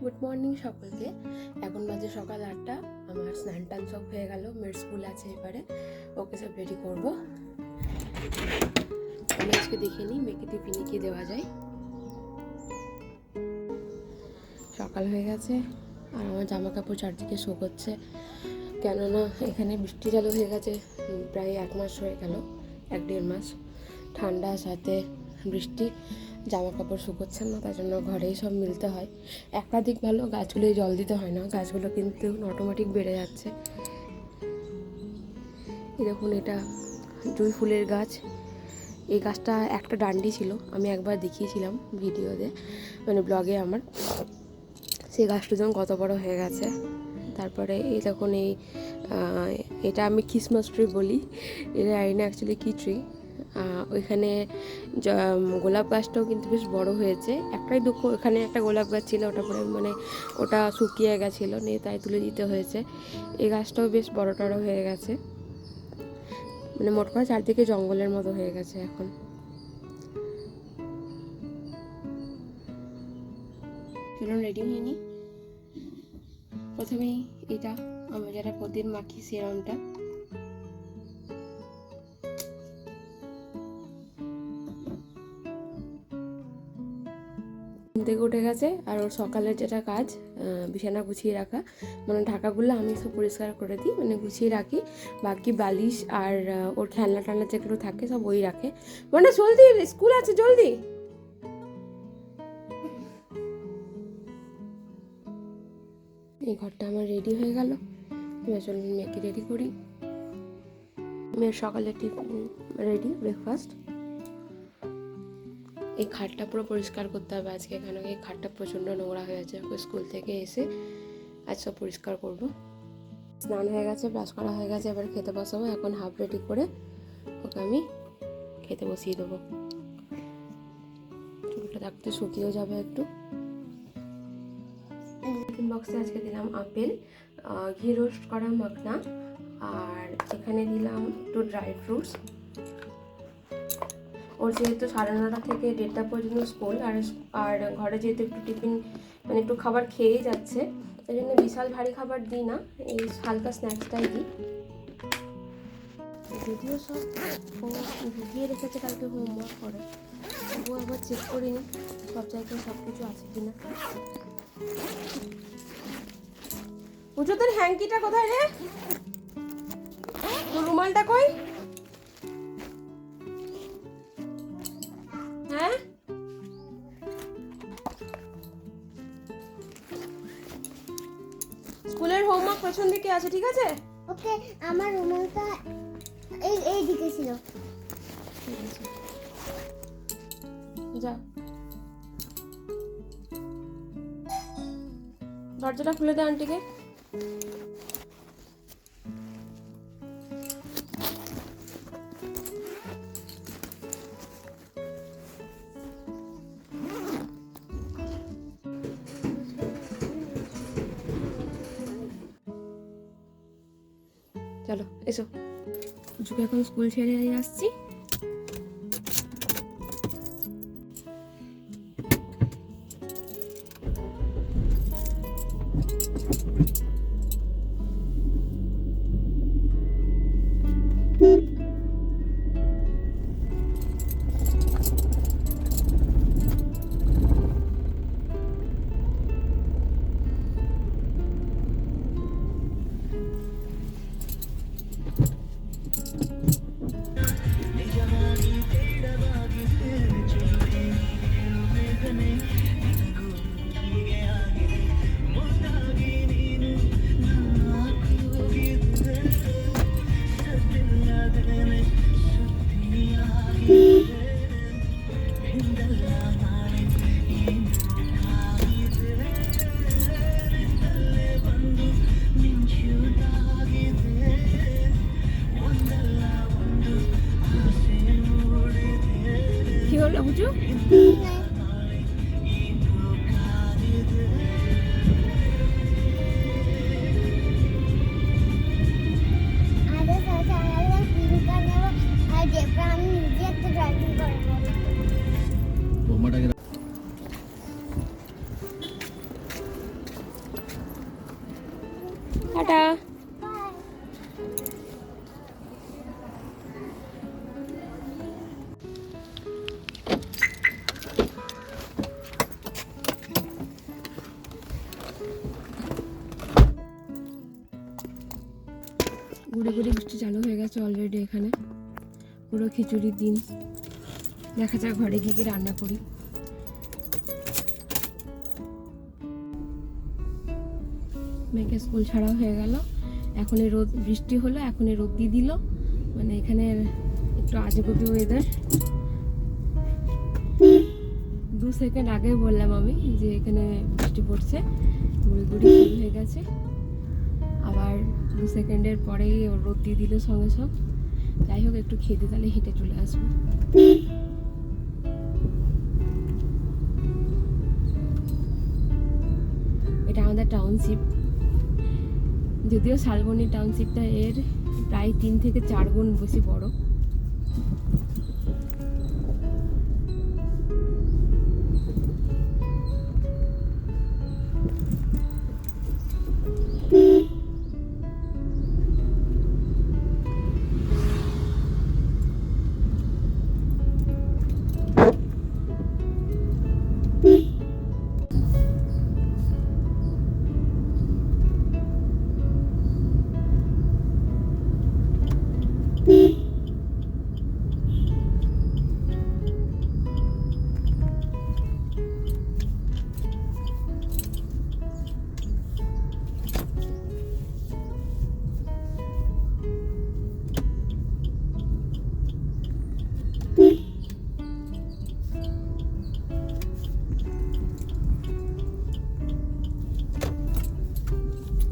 Good morning সকলকে। এখন বাজে সকাল 8টা। আমার স্নান টান সব হয়ে গেল। মেয়ের স্কুল আছে এবারে, ওকে সব রেডি করবো। আমি আজকে দেখে নিই মেয়েকে টিফিনে কি দেওয়া যায়। সকাল হয়ে গেছে আর আমার জামা কাপড় চারদিকে শুকোচ্ছে, কেননা এখানে বৃষ্টি চালু হয়ে গেছে। প্রায় 1 মাস হয়ে গেল, 1-1.5 মাস। ঠান্ডা সাথে বৃষ্টি, জামা কাপড় শুকোচ্ছে না, তার জন্য ঘরেই সব মিলতে হয়। একটা দিক ভালো, গাছগুলোয় জল দিতে হয় না, গাছগুলো কিন্তু অটোমেটিক বেড়ে যাচ্ছে। এই দেখুন, এটা জুঁই ফুলের গাছ। এই গাছটা একটা ডান্ডি ছিল, আমি একবার দেখিয়েছিলাম ভিডিওতে, মানে ব্লগে আমার। সেই গাছটা যেমন কত বড় হয়ে গেছে। তারপরে এই দেখুন, এটা আমি ক্রিসমাস ট্রি বলি, এটা আইনা অ্যাকচুয়ালি কী ট্রি। ওইখানে গোলাপ গাছটাও কিন্তু বেশ বড় হয়েছে। একটাই দুঃখ, ওখানে একটা গোলাপ গাছ ছিল, ওটা পরে মানে ওটা শুকিয়ে গেছিলো, নিয়ে তাই তুলে দিতে হয়েছে। এই গাছটাও বেশ বড় টড়ো হয়ে গেছে, মানে মোট কথা চারদিকে জঙ্গলের মতো হয়ে গেছে এখন। চলুন রেডি হয়ে নিই। প্রথমেই এটা আমরা যেটা প্রতিদিন মাখি, সিরামটা। থেকে উঠে গেছে, আর ওর সকালের যেটা কাজ, বিছানা গুছিয়ে রাখা, মানে ঢাকাগুলো আমি সব পরিষ্কার করে দিই, মানে গুছিয়ে রাখি। বাকি বালিশ আর ওর খেলনা টালনা যেগুলো থাকে সব ওই রাখে। মানে জলদি, স্কুল আছে, জলদি। এই ঘরটা আমার রেডি হয়ে গেল। এবার চলুন মেয়েকে রেডি করি। মেয়ের সকালে টিফিন রেডি, ব্রেকফাস্ট। এই খাটটা পুরো পরিষ্কার করতে হবে আজকে, কেন এই খাটটা প্রচণ্ড নোংরা হয়েছে। ওকে স্কুল থেকে এসে আজ সব পরিষ্কার করবো। স্নান হয়ে গেছে, ব্রাশ করা হয়ে গেছে, এবার খেতে বসাবো। এখন হাফ রেডি করে ওকে আমি খেতে বসিয়ে দেবো। চুলটা থাকতে শুকিয়েও যাবে একটু। টিফিন বক্সে আজকে দিলাম আপেল, ঘি রোস্ট করা মাখনা, আর এখানে দিলাম একটু ড্রাই ফ্রুটস। ওর যেহেতু 9:30 থেকে 1:30 পর্যন্ত স্কুল, আর ঘরে যেহেতু একটু টিফিন মানে একটু খাবার খেয়েই যাচ্ছে, তাই জন্য বিশাল ভারী খাবার দিই না, এই হালকা স্ন্যাক্সটাই দিই। যদিও সব ও ঢুকিয়ে রেখেছে কালকে হোমওয়ার্ক করে, তবুও একবার চেক করিনি সব জায়গায় সব কিছু আছে কিনা। পুজো, তোর হ্যাঙ্কিটা কোথায় রে? তোর রুমালটা কই? হ্যাঁ, স্কুলের হোমওয়ার্ক পেছন দিকে আছে, ঠিক আছে? ওকে, আমার রুমালটা এই দিকে ছিল। ঠিক আছে, যা। দরজাটা খুলে দে আন্টিকে। চলো এসো, পুজোকে এখন স্কুল ছেড়ে আসছি। টাটা। ঘুরে ঘুরে বৃষ্টি চালু হয়ে গেছে অলরেডি এখানে। পুরো খিচুড়ির দিন। দেখা যাক ঘরে গিয়ে কি রান্না করি। মেয়েকে স্কুল ছাড়াও হয়ে গেল। এখন এই রোদ, বৃষ্টি হলো, এখন এই রোদ দিয়ে দিল। মানে এখানে একটু আজগুবি ওয়েদার। 2 সেকেন্ড আগে বললাম আমি যে এখানে বৃষ্টি পড়ছে, গুড়ি গুড়ি শুরু হয়ে গেছে। আবার 2 সেকেন্ডের পরেই রোদ দিয়ে দিল সঙ্গে সঙ্গে। যাই হোক, একটু খেতে তাহলে হেঁটে চলে আসবো। এটা আমাদের টাউনশিপ, যদিও শালবনী টাউনশিপটা এর প্রায় 3 থেকে 4 গুণ বেশি বড়।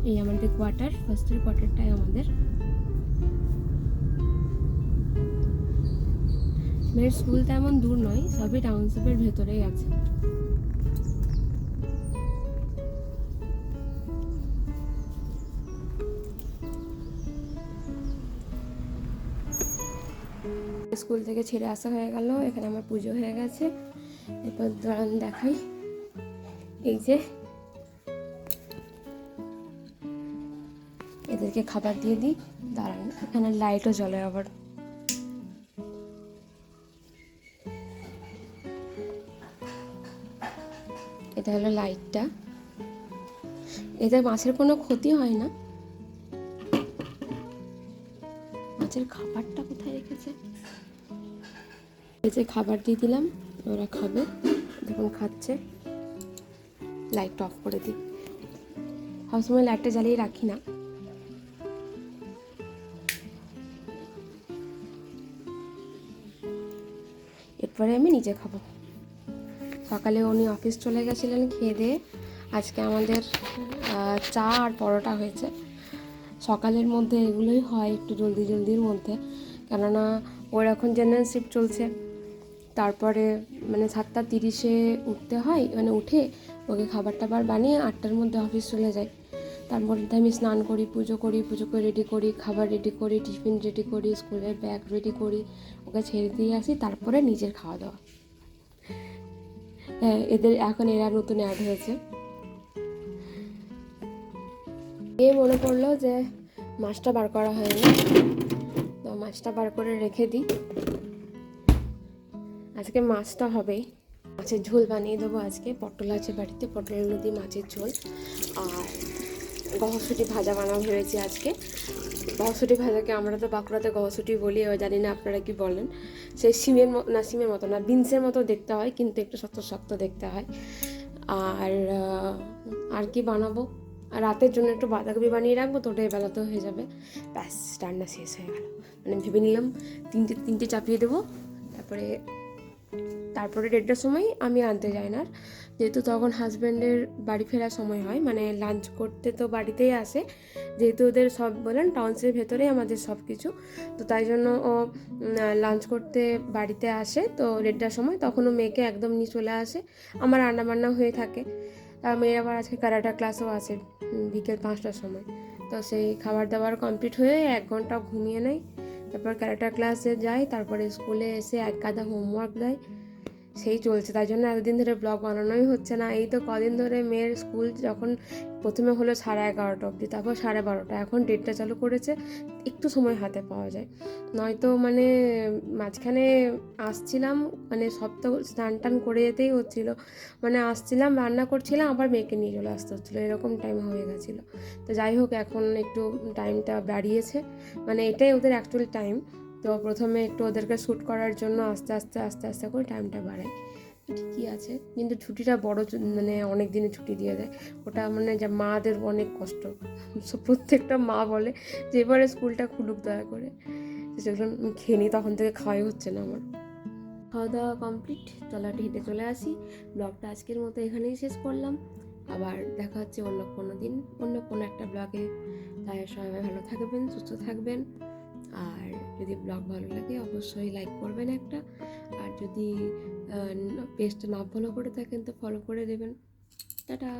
এই আমাদের কোয়ার্টার, ফার্স্টের কোয়ার্টারটাই আমাদের। মেয়ের স্কুল তেমন দূর নয়, সবই টাউনশিপের ভেতরেই আছে। স্কুল থেকে ছেড়ে আসা হয়ে গেল, এখানে আমার পুজো হয়ে গেছে। এরপর দাঁড়ান দেখাই, এই যে এদেরকে খাবার দিয়ে দিই। দাঁড়ান, এখানে লাইটও জ্বলে আবার। এটা হলো লাইটটা। এতে মাছের কোনো ক্ষতি হয় না। মাছের খাবারটা কোথায় রেখেছে? এই যে খাবার দিয়ে দিলাম, ওরা খাবে। দেখুন খাচ্ছে। লাইটটা অফ করে দিই। সবসময় লাইটটা জ্বালিয়ে রাখি না। এরপরে আমি নিজে খাবো। সকালে উনি অফিস চলে গেছিলেন খেয়ে দিয়ে। আজকে আমাদের চা আর পরোটা হয়েছে। সকালের মধ্যে এগুলোই হয় একটু জলদি জলদির মধ্যে, কেননা ওর এখন জেনারেল শিফট চলছে। তারপরে মানে 7:30-এ উঠতে হয়, মানে উঠে ওকে খাবার টাবার বানিয়ে 8টার মধ্যে অফিস চলে যায়। তার মধ্যে আমি স্নান করি, পুজো করে রেডি করি, খাবার রেডি করি, টিফিন রেডি করি, স্কুলের ব্যাগ রেডি করি, ওকে ছেড়ে দিয়ে আসি, তারপরে নিজের খাওয়া দাওয়া। এদের এখন এরা নতুন অ্যাড হয়েছে। মনে পড়লো যে মাছটা বার করা হয়নি, তো মাছটা বার করে রেখে দিই। আজকে মাছটা হবে, মাছের ঝোল বানিয়ে দেবো আজকে। পটল আছে বাড়িতে, পটল নদী মাছের ঝোল। আর গহসুটি ভাজা বানাবো ভেবেছি আজকে। গহসুটি ভাজাকে আমরা তো বাঁকুড়াতে গহসুটি বলি, জানি না আপনারা কি বলেন। সেই সিমের মতো না, বিনসের মতো দেখতে হয়, কিন্তু একটু শক্ত শক্ত দেখতে হয়। আর কি বানাবো, আর রাতের জন্য একটু বাঁধাকপি বানিয়ে রাখবো, তো ওটাই বেলাতেও হয়ে যাবে। ব্যাস, রান্না শেষ হয়ে গেল। মানে ভেবে নিলাম তিনটে চাপিয়ে দেবো। তারপরে 1:30টার সময় আমি আনতে যাই না, যেহেতু তখন হাজব্যান্ডের বাড়ি ফেরার সময় হয়, মানে লাঞ্চ করতে তো বাড়িতেই আসে। যেহেতু ওদের সব বলেন টাউনশিপের ভেতরেই আমাদের সব কিছু, তো তাই জন্য ও লাঞ্চ করতে বাড়িতে আসে। তো 1:30টার সময় তখনও মেয়েকে একদম নিয়ে চলে আসে, আমার রান্নাবান্না হয়ে থাকে। আর মেয়ের আবার আজকে ক্যারাটা ক্লাসও আছে বিকেল 5টার সময়। তো সেই খাবার দাবার কমপ্লিট হয়ে 1 ঘন্টা ঘুমিয়ে নেয়, তারপর ক্যারাটা ক্লাসে যাই, তারপরে স্কুলে এসে এক গাদা হোমওয়ার্ক দেয়, সেই চলছে, তাই জন্য এতদিন ধরে ব্লগ বানানোই হচ্ছে না। এই তো কদিন ধরে মেয়ের স্কুল যখন প্রথমে হলো 11:30 অবধি, তারপর 12:30, এখন 1:30 চালু করেছে, একটু সময় হাতে পাওয়া যায়। নয়তো মানে মাঝখানে আসছিলাম, মানে সব তো স্নান টান করে যেতেই হচ্ছিলো, মানে আসছিলাম, রান্না করছিলাম, আবার মেয়েকে নিয়ে চলে আসতে হচ্ছিলো, এরকম টাইম হয়ে গেছিলো। তো যাই হোক, এখন একটু টাইমটা বাড়িয়েছে, মানে এটাই ওদের অ্যাকচুয়াল টাইম। তো প্রথমে একটু ওদেরকে শ্যুট করার জন্য আস্তে আস্তে করে টাইমটা বাড়ায়, তো ঠিকই আছে। কিন্তু ছুটিটা বড়, মানে অনেক দিনের ছুটি দিয়ে দেয়, ওটা মানে যা মাদের অনেক কষ্ট। প্রত্যেকটা মা বলে যে এবারে স্কুলটা খুলুক দয়া করে। সেগুলো খেয়ে নিই, তখন থেকে খাওয়াই হচ্ছে না আমার। খাওয়া দাওয়া কমপ্লিট, তলাটি হেঁটে চলে আসি। ব্লগটা আজকের মতো এখানেই শেষ করলাম, আবার দেখা হচ্ছে অন্য কোনো দিন, অন্য কোনো একটা ব্লগে। তাই সবাই ভালো থাকবেন, সুস্থ থাকবেন। আর যদি ব্লগ ভালো লাগে অবশ্যই লাইক করবেন একটা, আর যদি পেজটা না ফলো করে থাকেন তো ফলো করে দেবেন। টাটা।